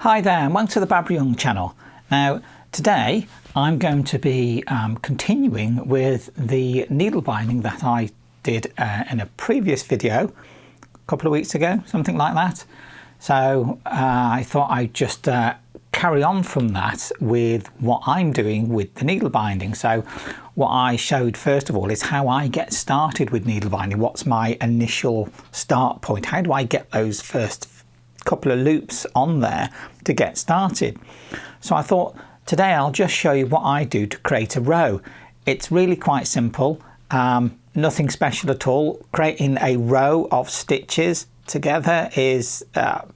Hi there and welcome to the Barbara Young channel. Now today I'm going to be continuing with the needle binding that I did in a previous video a couple of weeks ago, something like that. So I thought I'd just carry on from that with what I'm doing with the needle binding. So what I showed first of all is how I get started with needle binding. What's my initial start point? How do I get those first couple of loops on there to get started? So I thought today I'll just show you what I do to create a row. It's really quite simple, nothing special at all. Creating a row of stitches together is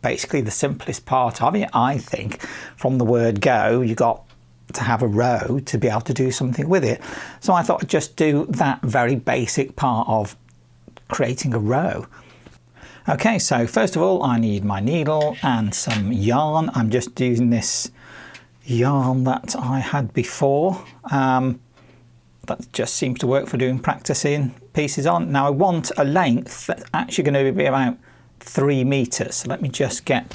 basically the simplest part of it, I think. From the word go, you got to have a row to be able to do something with it. So I thought I'd just do that very basic part of creating a row. Okay, so first of all I need my needle and some yarn. I'm just using this yarn that I had before. That just seems to work for doing practicing pieces on. Now I want a length that's actually going to be about 3 meters. So let me just get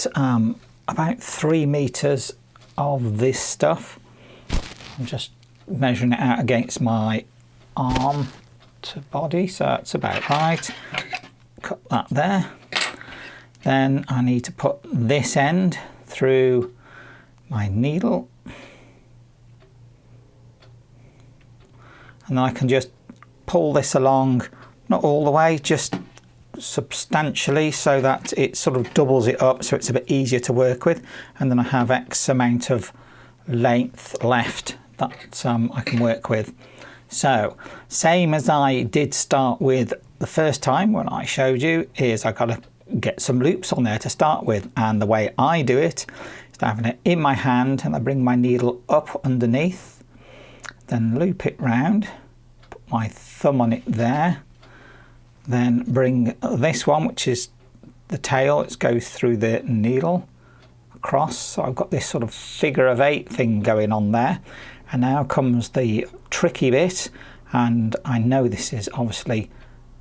about 3 meters of this stuff. I'm just measuring it out against my arm to body, so that's about right. Cut that there. Then I need to put this end through my needle, and then I can just pull this along, not all the way, just substantially, so that it sort of doubles it up, so it's a bit easier to work with. And then I have X amount of length left that I can work with. So same as I did start with the first time when I showed you, is I got to get some loops on there to start with, and the way I do it is having it in my hand, and I bring my needle up underneath, then loop it round, put my thumb on it there, then bring this one, which is the tail, it goes through the needle across. So I've got this sort of figure of 8 thing going on there. And now comes the tricky bit, and I know this is obviously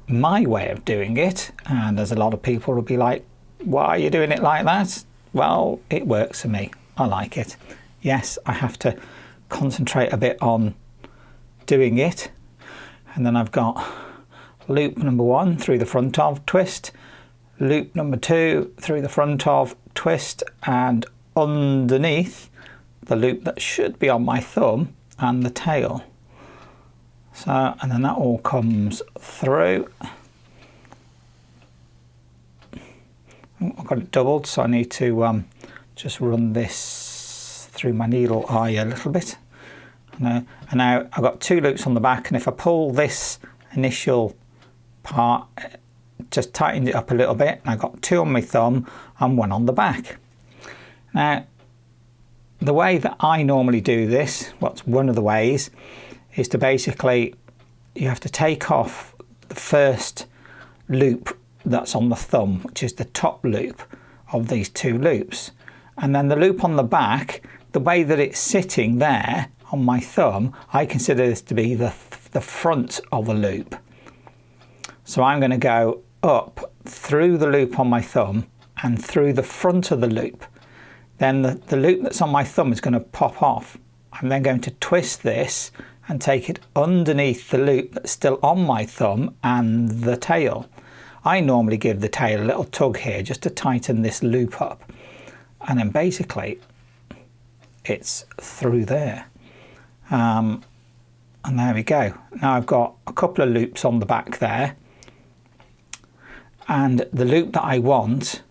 my way of doing it, and there's a lot of people will be like, why are you doing it like that? Well, it works for me. I like it. Yes, I have to concentrate a bit on doing it. And then I've got loop number 1 through the front of, twist, loop number 2 through the front of, twist, and underneath the loop that should be on my thumb and the tail. So, and then that all comes through. I've got it doubled, so I need to just run this through my needle eye a little bit. And now I've got 2 loops on the back, and if I pull this initial part, just tightened it up a little bit, and I've got 2 on my thumb and 1 on the back. Now the way that I normally do this, what's one of the ways, is to basically, you have to take off the first loop that's on the thumb, which is the top loop of these 2 loops. And then the loop on the back, the way that it's sitting there on my thumb, I consider this to be the front of the loop. So I'm going to go up through the loop on my thumb and through the front of the loop. Then the loop that's on my thumb is going to pop off. I'm then going to twist this and take it underneath the loop that's still on my thumb and the tail. I normally give the tail a little tug here just to tighten this loop up. And then basically it's through there. And there we go. Now I've got a couple of loops on the back there. And the loop that I want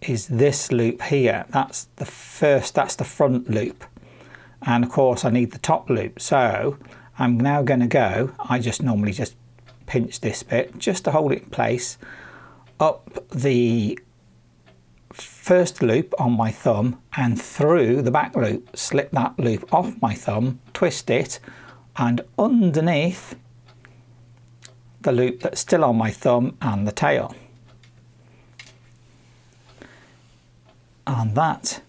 is this loop here. That's the front loop. And of course I need the top loop. So I'm now going to go, I just normally just pinch this bit just to hold it in place, up the first loop on my thumb and through the back loop, slip that loop off my thumb, twist it, and underneath the loop that's still on my thumb and the tail. And that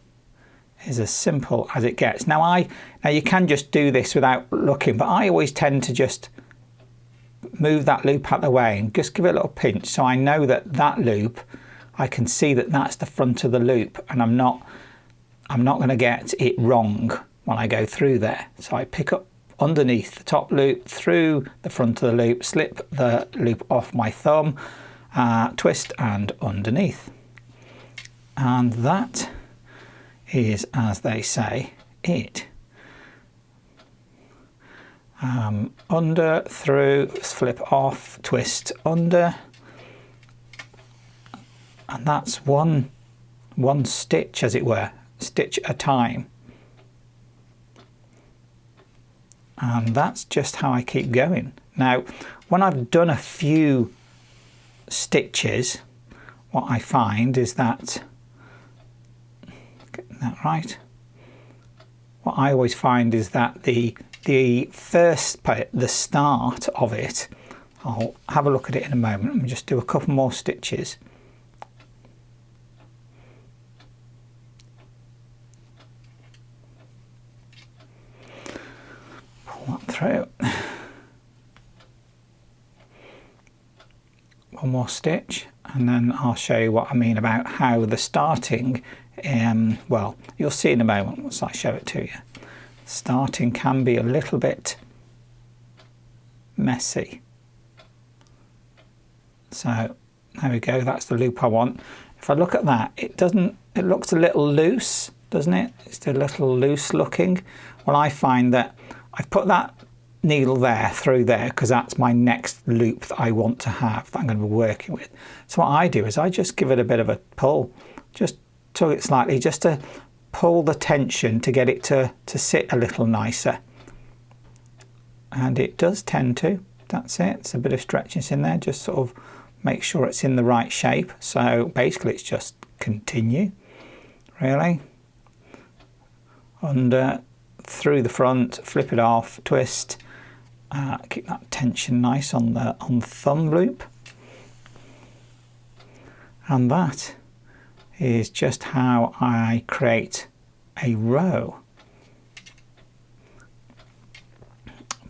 is as simple as it gets. Now you can just do this without looking, but I always tend to just move that loop out of the way and just give it a little pinch, so I know that that loop I can see that that's the front of the loop, and I'm not going to get it wrong when I go through there. So I pick up underneath the top loop, through the front of the loop, slip the loop off my thumb, twist and underneath. And that is, as they say, it. Under, through, flip off, twist under, and that's one stitch, as it were, stitch at a time. And that's just how I keep going. Now, when I've done a few stitches, what I find is that, getting that right, what I always find is that the first part, the start of it, I'll have a look at it in a moment and just do a couple more stitches. Pull that through. One more stitch, and then I'll show you what I mean about how the starting, well, you'll see in a moment once I show it to you. Starting can be a little bit messy. So there we go, that's the loop I want. If I look at that, it looks a little loose, doesn't it? It's a little loose looking. Well, I find that I've put that needle there through there because that's my next loop that I want to have, that I'm going to be working with. So what I do is I just give it a bit of a pull, just tug it slightly, just to pull the tension to get it to sit a little nicer. And it does tend to. That's it. It's a bit of stretchiness in there, just sort of make sure it's in the right shape. So basically it's just continue, really. Under, through the front, flip it off, twist, keep that tension nice on the thumb loop. And that is just how I create a row.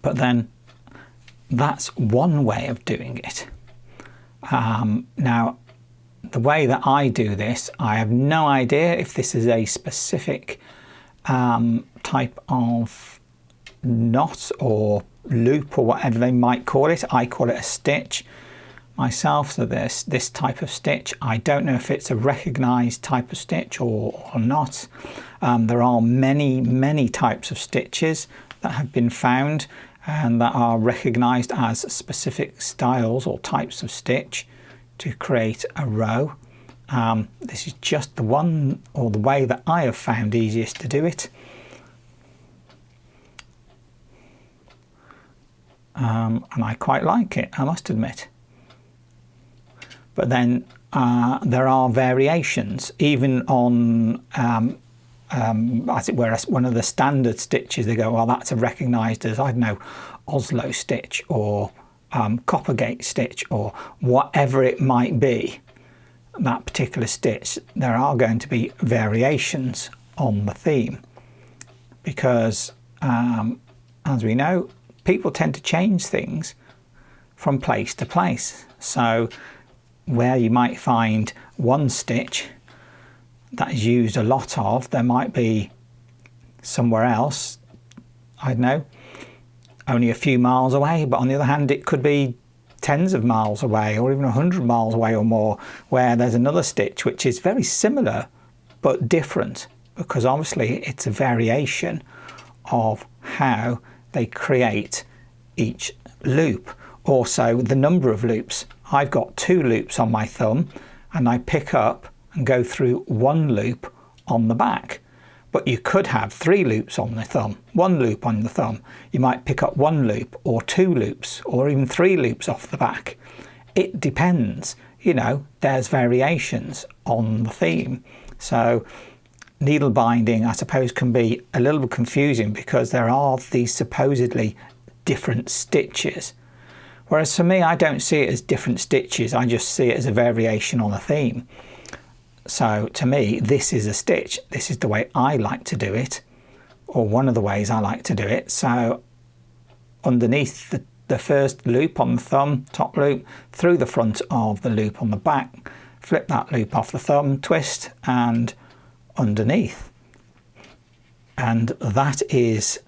But then that's one way of doing it. Now, the way that I do this, I have no idea if this is a specific type of knot or loop or whatever they might call it. I call it a stitch myself. So this type of stitch, I don't know if it's a recognized type of stitch or not. There are many types of stitches that have been found and that are recognized as specific styles or types of stitch to create a row. This is just the one, or the way that I have found easiest to do it. And I quite like it, I must admit. But then there are variations, even on, as it were, one of the standard stitches. They go, well, that's a recognised as, I don't know, Oslo stitch or Coppergate stitch or whatever it might be, that particular stitch. There are going to be variations on the theme because, as we know, people tend to change things from place to place. So where you might find one stitch that is used a lot of, there might be somewhere else, I don't know, only a few miles away, but on the other hand it could be tens of miles away or even 100 miles away or more, where there's another stitch which is very similar but different, because obviously it's a variation of how they create each loop. Also the number of loops. I've got 2 loops on my thumb and I pick up and go through 1 loop on the back. But you could have 3 loops on the thumb, 1 loop on the thumb. You might pick up 1 loop or 2 loops or even 3 loops off the back. It depends, you know, there's variations on the theme. So needle binding, I suppose, can be a little bit confusing because there are these supposedly different stitches. Whereas for me, I don't see it as different stitches, I just see it as a variation on a theme. So to me, this is a stitch. This is the way I like to do it, or one of the ways I like to do it. So underneath the first loop on the thumb, top loop, through the front of the loop on the back, flip that loop off the thumb, twist, and underneath. And that is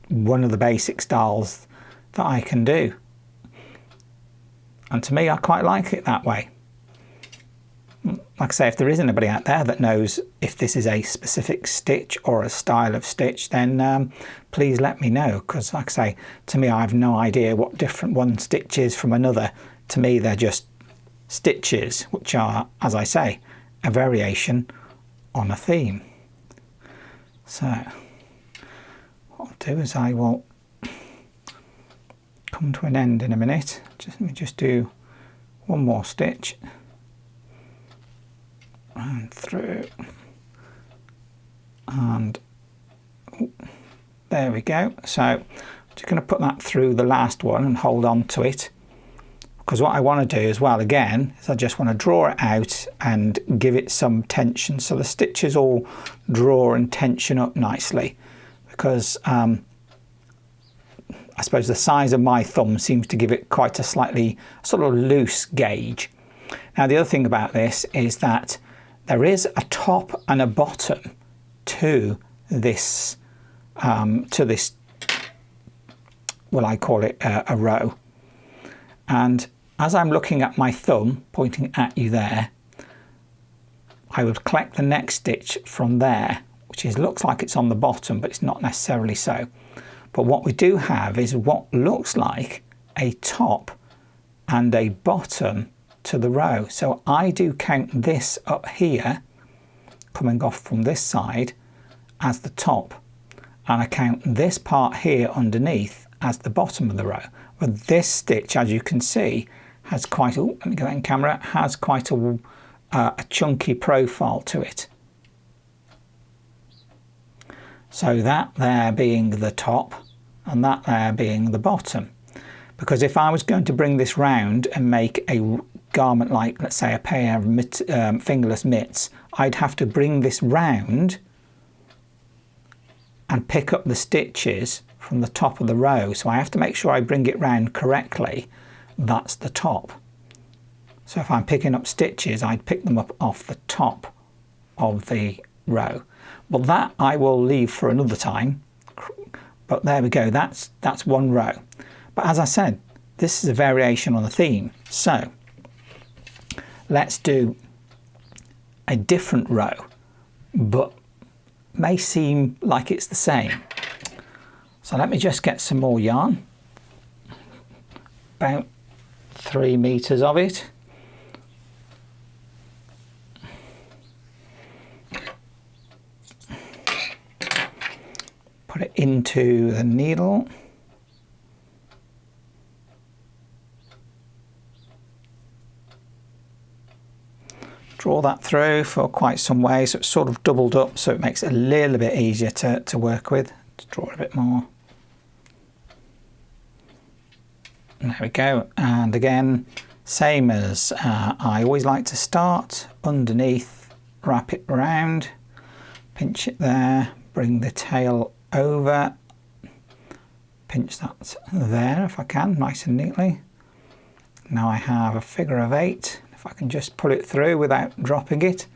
one of the basic styles that I can do. And to me, I quite like it that way. Like I say, if there is anybody out there that knows if this is a specific stitch or a style of stitch, then please let me know, because like I say, to me, I have no idea what different one stitch is from another. To me, they're just stitches, which are, as I say, a variation on a theme. So what I'll do is I will come to an end in a minute. Let me just do one more stitch and through, and there we go. So I'm just going to put that through the last one and hold on to it, because what I want to do as well again is I just want to draw it out and give it some tension, so the stitches all draw and tension up nicely, because I suppose the size of my thumb seems to give it quite a slightly sort of loose gauge. Now the other thing about this is that there is a top and a bottom to this, well, I call it a row. And as I'm looking at my thumb pointing at you there, I would collect the next stitch from there, which looks like it's on the bottom, but it's not necessarily so. But what we do have is what looks like a top and a bottom to the row. So I do count this up here, coming off from this side, as the top, and I count this part here underneath as the bottom of the row. But this stitch, as you can see, has quite a, let me get that in camera, has quite a chunky profile to it. So that there being the top and that there being the bottom. Because if I was going to bring this round and make a garment like, let's say, a pair of fingerless mitts, I'd have to bring this round and pick up the stitches from the top of the row. So I have to make sure I bring it round correctly. That's the top. So if I'm picking up stitches, I'd pick them up off the top of the row. But that I will leave for another time. But there we go, that's one row. But as I said, this is a variation on the theme. So let's do a different row, but may seem like it's the same. So let me just get some more yarn, about 3 meters of it. Put it into the needle. Draw that through for quite some way, so it's sort of doubled up, so it makes it a little bit easier to work with. Just draw it a bit more. There we go. And again, same as I always like to start underneath, wrap it around, pinch it there, bring the tail over, pinch that there if I can, nice and neatly. Now I have a figure of 8. If I can just pull it through without dropping it.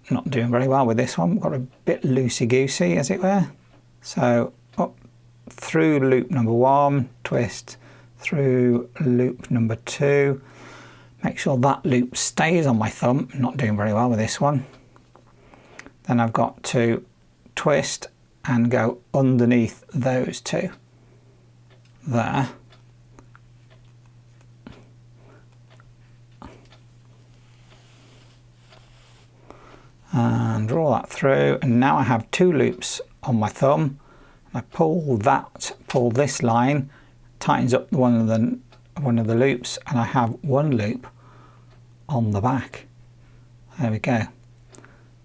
Not doing very well with this one, got a bit loosey-goosey as it were. So up through loop number 1, twist through loop number 2. Make sure that loop stays on my thumb, not doing very well with this one. Then I've got to twist and go underneath those two there. And draw that through, and now I have 2 loops on my thumb. I pull this line, tightens up one of the loops, and I have 1 loop on the back. There we go.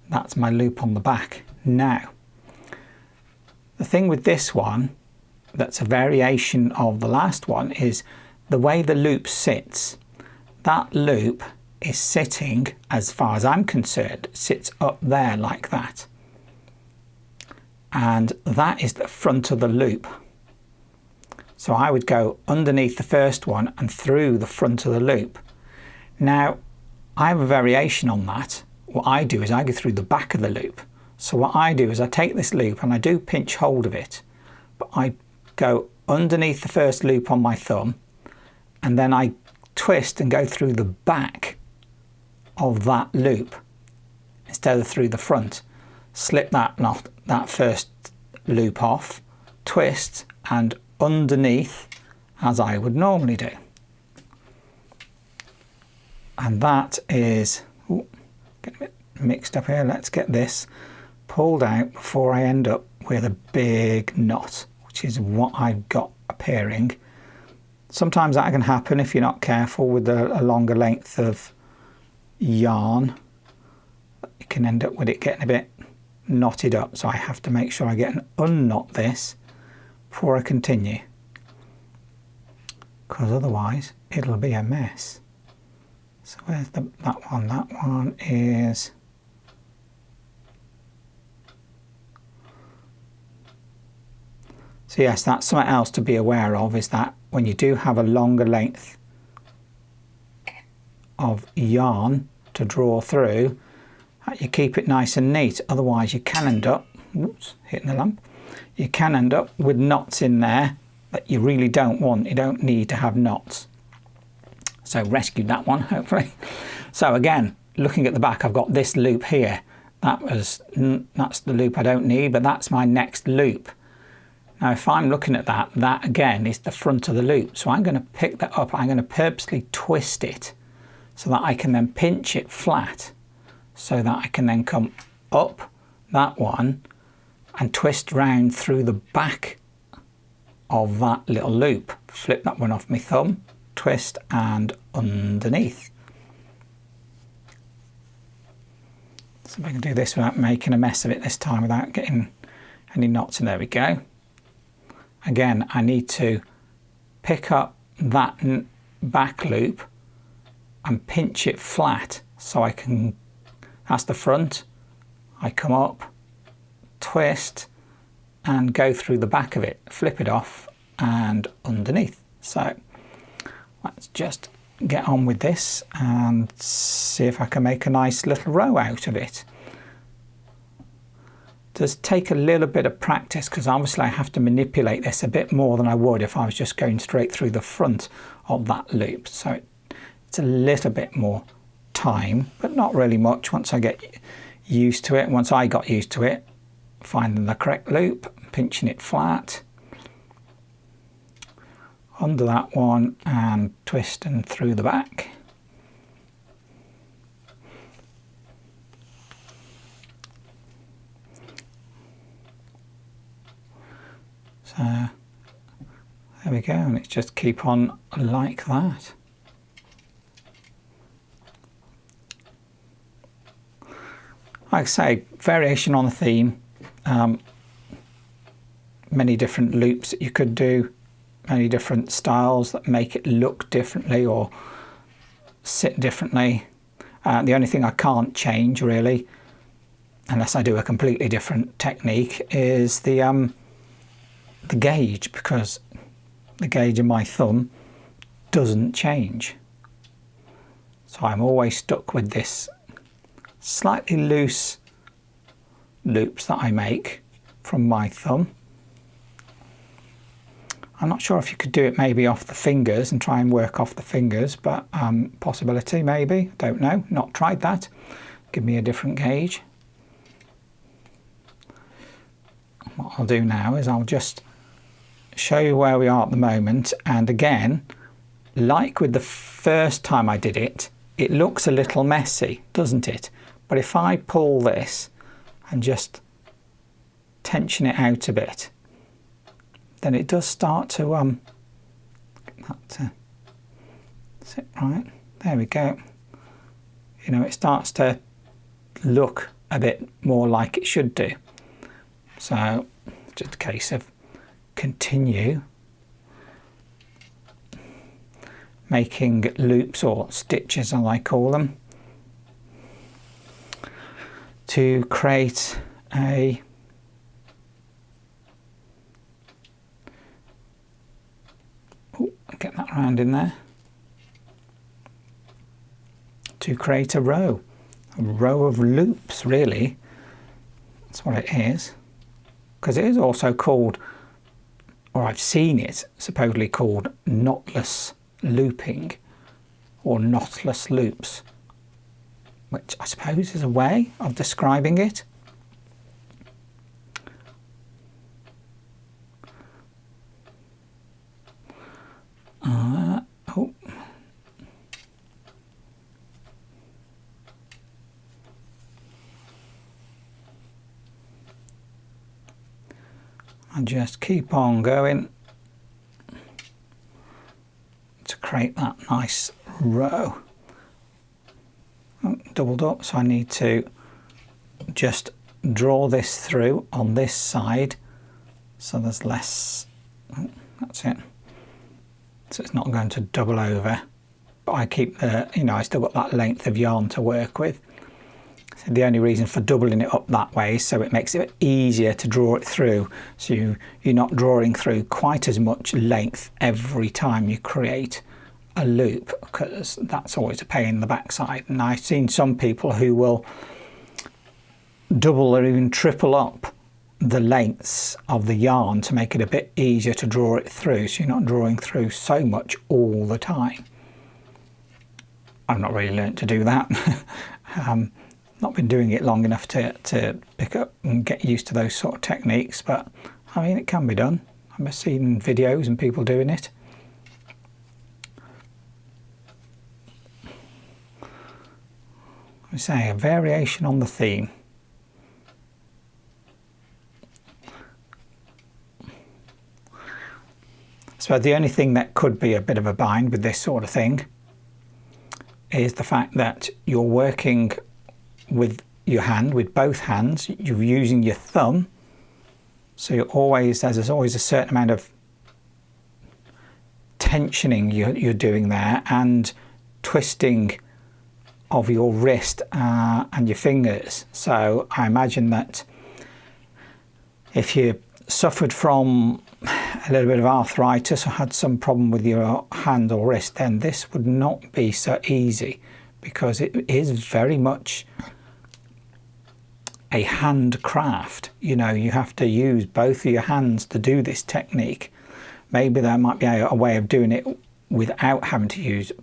That's my loop on the back. Now, the thing with this one that's a variation of the last one is the way the loop sits. That loop is sitting, as far as I'm concerned, sits up there like that. and that is the front of the loop. So I would go underneath the first one and through the front of the loop. Now, I have a variation on that. What I do is I go through the back of the loop. So what I do is I take this loop and I do pinch hold of it, but I go underneath the first loop on my thumb, and then I twist and go through the back of that loop instead of through the front. Slip that first loop off, twist, and underneath as I would normally do. And that is, getting a bit mixed up here. Let's get this pulled out before I end up with a big knot, which is what I've got appearing. Sometimes that can happen if you're not careful with a longer length of yarn. You can end up with it getting a bit knotted up, so I have to make sure I get and unknot this before I continue, because otherwise it'll be a mess. So where's that one? That one is, so yes, that's something else to be aware of, is that when you do have a longer length of yarn to draw through, you keep it nice and neat. Otherwise you can end up, whoops, hitting the lamp, you can end up with knots in there that you really don't want. You don't need to have knots. So rescued that one, hopefully. So again, looking at the back, I've got this loop here. That's the loop I don't need, but that's my next loop. Now if I'm looking at that, that again is the front of the loop. So I'm going to pick that up, I'm going to purposely twist it so that I can then pinch it flat, so that I can then come up that one and twist round through the back of that little loop. Flip that one off my thumb, twist, and underneath. So if I can do this without making a mess of it this time, without getting any knots, and there we go. Again, I need to pick up that back loop and pinch it flat so I can, that's the front, I come up, twist, and go through the back of it, flip it off, and underneath. So let's just get on with this and see if I can make a nice little row out of it. It does take a little bit of practice, because obviously I have to manipulate this a bit more than I would if I was just going straight through the front of that loop. So it's a little bit more time, but not really much once I get used to it. Once I got used to it, finding the correct loop, pinching it flat, under that one, and twisting through the back. So there we go, and it's just keep on like that. Like I say, variation on the theme, many different loops that you could do, many different styles that make it look differently or sit differently. The only thing I can't change really, unless I do a completely different technique, is the gauge, because the gauge of my thumb doesn't change. So I'm always stuck with this slightly loose loops that I make from my thumb. I'm not sure if you could do it maybe off the fingers and try and work off the fingers, but possibility maybe, don't know, not tried that. Give me a different gauge. What I'll do now is I'll just show you where we are at the moment, and again, like with the first time I did it, it looks a little messy, doesn't it? But if I pull this and just tension it out a bit, then it does start to sit right. There we go. You know, it starts to look a bit more like it should do. So just a case of continue making loops, or stitches as I call them, to create a get that round in there to create a row of loops, really. That's what it is, because it is also called, or I've seen it supposedly called, knotless looping or knotless loops, which I suppose is a way of describing it. Oh. And just keep on going to create that nice row. Oh, doubled up, so I need to just draw this through on this side so there's less. Oh, that's it. So it's not going to double over, but I keep the, I still got that length of yarn to work with. So the only reason for doubling it up that way is so it makes it easier to draw it through, so you're not drawing through quite as much length every time you create a loop, because that's always a pain in the backside. And I've seen some people who will double or even triple up the lengths of the yarn to make it a bit easier to draw it through, so you're not drawing through so much all the time. I've not really learned to do that. Not been doing it long enough to pick up and get used to those sort of techniques, but I mean, it can be done. I've seen videos and people doing it. I say a variation on the theme. So the only thing that could be a bit of a bind with this sort of thing is the fact that you're working with your hand, with both hands. You're using your thumb, so there's always a certain amount of tensioning you're doing there, and twisting of your wrist and your fingers. So I imagine that if you suffered from a little bit of arthritis or had some problem with your hand or wrist, then this would not be so easy, because it is very much a handcraft. You have to use both of your hands to do this technique. Maybe there might be a way of doing it without having to use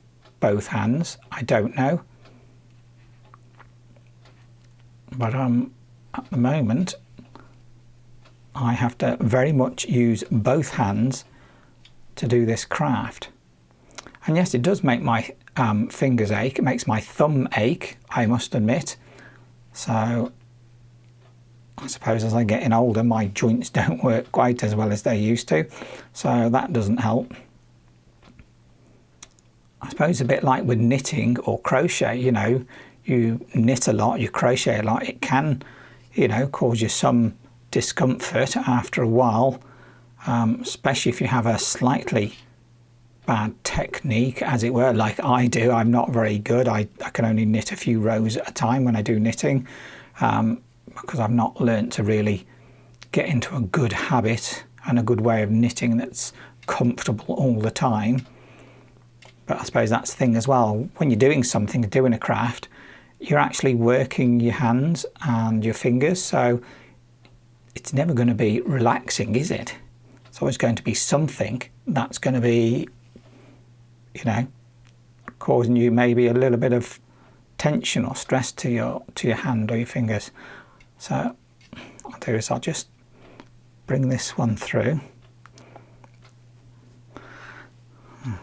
both hands. I don't know. But at the moment, I have to very much use both hands to do this craft. And yes, it does make my fingers ache. It makes my thumb ache, I must admit. So I suppose as I'm getting older, my joints don't work quite as well as they used to. So that doesn't help. I suppose a bit like with knitting or crochet, you knit a lot, you crochet a lot, it can, cause you some discomfort after a while, especially if you have a slightly bad technique, as it were, like I do. I'm not very good. I can only knit a few rows at a time when I do knitting, because I've not learnt to really get into a good habit and a good way of knitting that's comfortable all the time. But I suppose that's the thing as well. When you're doing something, doing a craft, you're actually working your hands and your fingers, so it's never going to be relaxing, is it? It's always going to be something that's going to be, causing you maybe a little bit of tension or stress to your hand or your fingers. So what I'll do is I'll just bring this one through.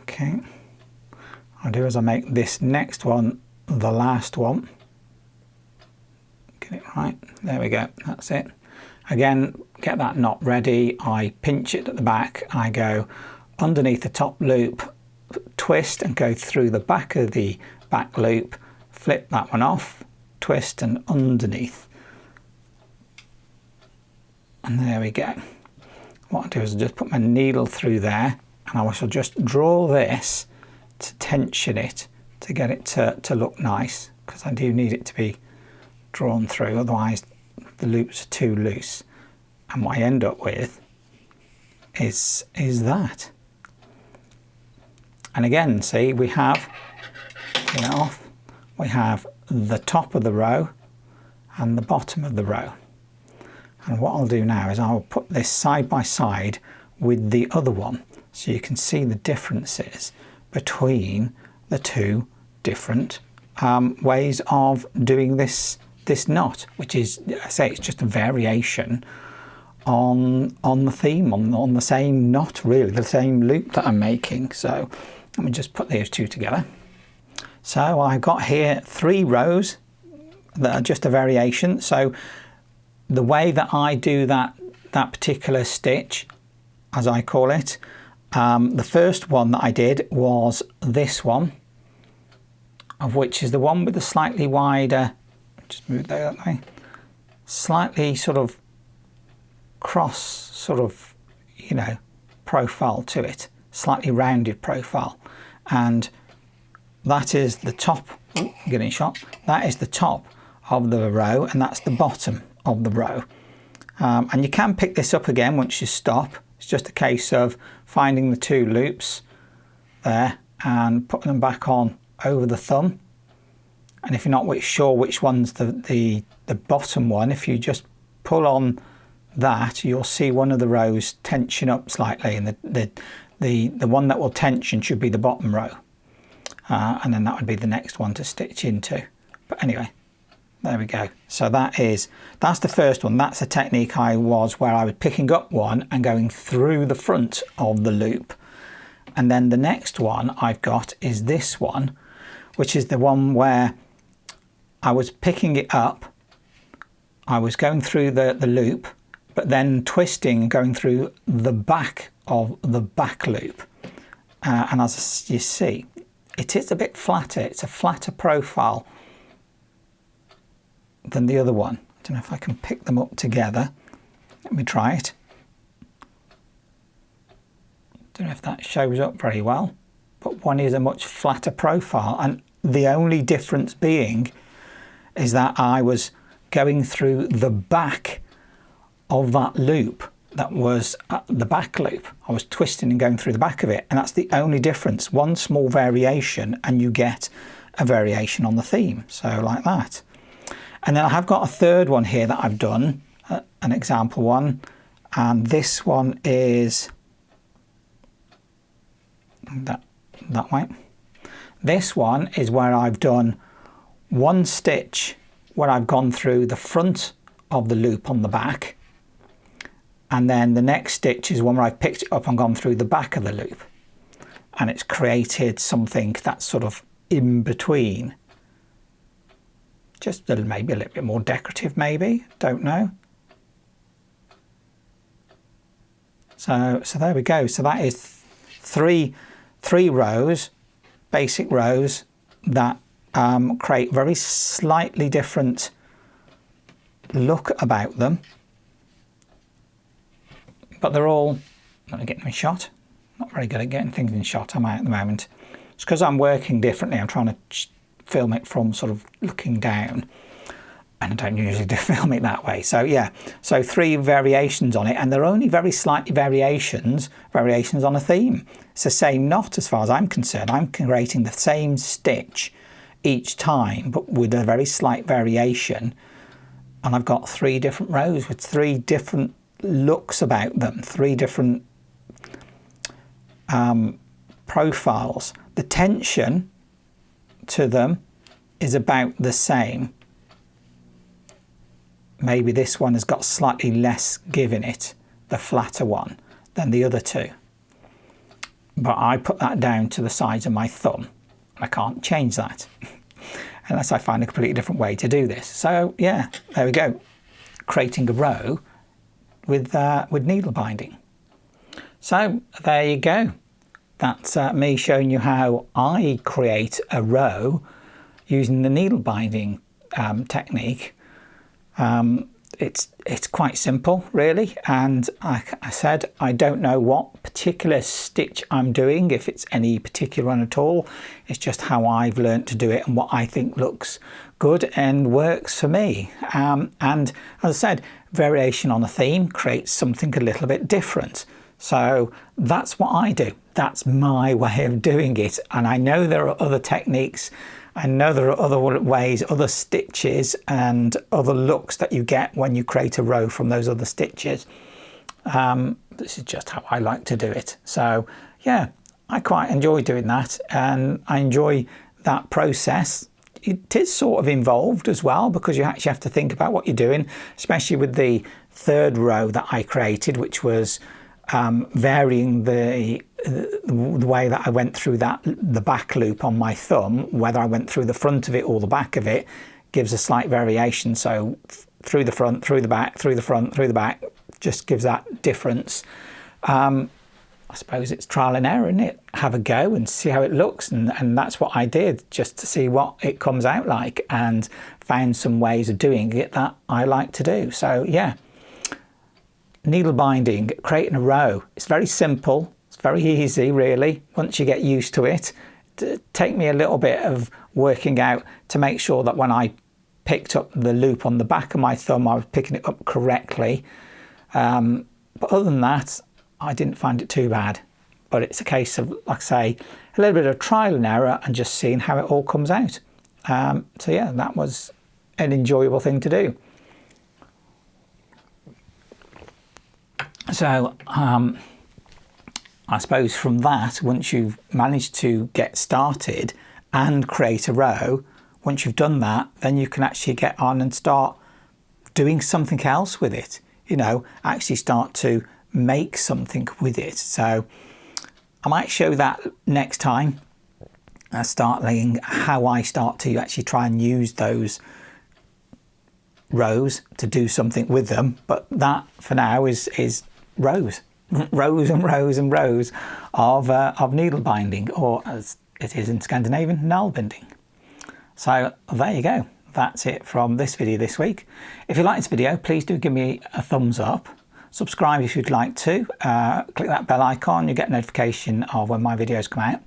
Okay. I'll do is I'll make this next one the last one. Get it right. There we go. That's it. Again, get that knot ready. I pinch it at the back. I go underneath the top loop, twist and go through the back of the back loop, flip that one off, twist and underneath. And there we go. What I'll do is I'll just put my needle through there, and I shall just draw this to tension it to get it to look nice, because I do need it to be drawn through, otherwise the loops are too loose. And what I end up with is that. And again, see, we have, turn it off, we have the top of the row and the bottom of the row. And what I'll do now is I'll put this side by side with the other one, so you can see the differences between the two different ways of doing this knot, which is, I say, it's just a variation on the theme, on the same knot, really, the same loop that I'm making. So let me just put those two together. So I've got here 3 rows that are just a variation. So the way that I do that particular stitch, as I call it, the first one that I did was this one, of which is the one with the slightly wider, just move that way, slightly sort of cross sort of, you know, profile to it, slightly rounded profile. And that is the top, getting shot, that is the top of the row, and that's the bottom of the row. And you can pick this up again once you stop. It's just a case of finding the 2 loops there and putting them back on over the thumb. And if you're not sure which one's the bottom one, if you just pull on that, you'll see one of the rows tension up slightly, and the one that will tension should be the bottom row, and then that would be the next one to stitch into. But anyway, there we go. So that's the first one. That's a technique where I was picking up one and going through the front of the loop. And then the next one I've got is this one, which is the one where I was picking it up, I was going through the loop, but then twisting and going through the back of the back loop. And as you see, it is a bit flatter. It's a flatter profile than the other one. I don't know if I can pick them up together. Let me try it. Don't know if that shows up very well, but one is a much flatter profile, and the only difference being is that I was going through the back of that loop. That was the back loop. I was twisting and going through the back of it, and that's the only difference. One small variation and you get a variation on the theme, so like that. And then I have got a third one here that I've done, an example one, and this one is that way. This one is where I've done one stitch where I've gone through the front of the loop on the back, and then the next stitch is one where I've picked it up and gone through the back of the loop, and it's created something that's sort of in between, just maybe a little bit more decorative, maybe, don't know. So there we go. So that is three rows, basic rows that create very slightly different look about them, but they're all, let me get them in shot. Not very good at getting things in shot, am I, at the moment? It's because I'm working differently. I'm trying to film it from sort of looking down, and I don't usually film it that way. So yeah, so 3 variations on it, and they're only very slight variations on a theme. It's the same knot as far as I'm concerned. I'm creating the same stitch each time, but with a very slight variation, and I've got 3 different rows with 3 different looks about them, 3 different profiles. The tension to them is about the same. Maybe this one has got slightly less give in it, the flatter one, than the other 2. But I put that down to the size of my thumb. I can't change that unless I find a completely different way to do this. So yeah, there we go. Creating a row with needle binding. So there you go. That's me showing you how I create a row using the needle binding technique. It's quite simple, really, and like I said, I don't know what particular stitch I'm doing, if it's any particular one at all. It's just how I've learnt to do it and what I think looks good and works for me. And as I said, variation on a theme creates something a little bit different. So that's what I do. That's my way of doing it. And I know there are other techniques. I know there are other ways, other stitches and other looks that you get when you create a row from those other stitches. This is just how I like to do it. So yeah, I quite enjoy doing that, and I enjoy that process. It is sort of involved as well, because you actually have to think about what you're doing, especially with the third row that I created, which was varying the way that I went through the back loop on my thumb, whether I went through the front of it or the back of it, gives a slight variation. So through the front, through the back, through the front, through the back, just gives that difference. I suppose it's trial and error, isn't it? Have a go and see how it looks, and that's what I did, just to see what it comes out like, and found some ways of doing it that I like to do. So yeah, needle binding, creating a row. It's very simple. It's very easy, really, once you get used to it. Take me a little bit of working out to make sure that when I picked up the loop on the back of my thumb, I was picking it up correctly. But other than that, I didn't find it too bad. But it's a case of, like I say, a little bit of trial and error and just seeing how it all comes out. So yeah, that was an enjoyable thing to do. So I suppose from that, once you've managed to get started and create a row, once you've done that, then you can actually get on and start doing something else with it. You know, actually start to make something with it. So I might show that next time. Starting how I start to actually try and use those rows to do something with them. But that for now is rows, rows and rows and rows of needle binding, or as it is in Scandinavian, Nalbinding. So there you go. That's it from this video this week. If you like this video, please do give me a thumbs up. Subscribe if you'd like to. Click that bell icon, you get a notification of when my videos come out.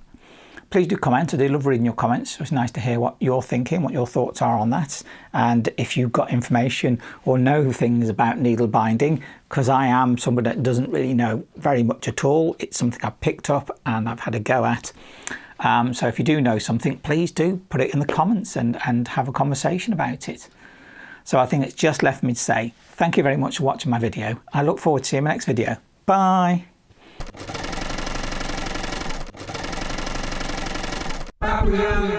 Please do comment. I do love reading your comments. It's nice to hear what you're thinking, what your thoughts are on that. And if you've got information or know things about needle binding, because I am somebody that doesn't really know very much at all. It's something I've picked up and I've had a go at. So if you do know something, please do put it in the comments and have a conversation about it. So I think it's just left me to say thank you very much for watching my video. I look forward to seeing my next video. Bye. Yeah.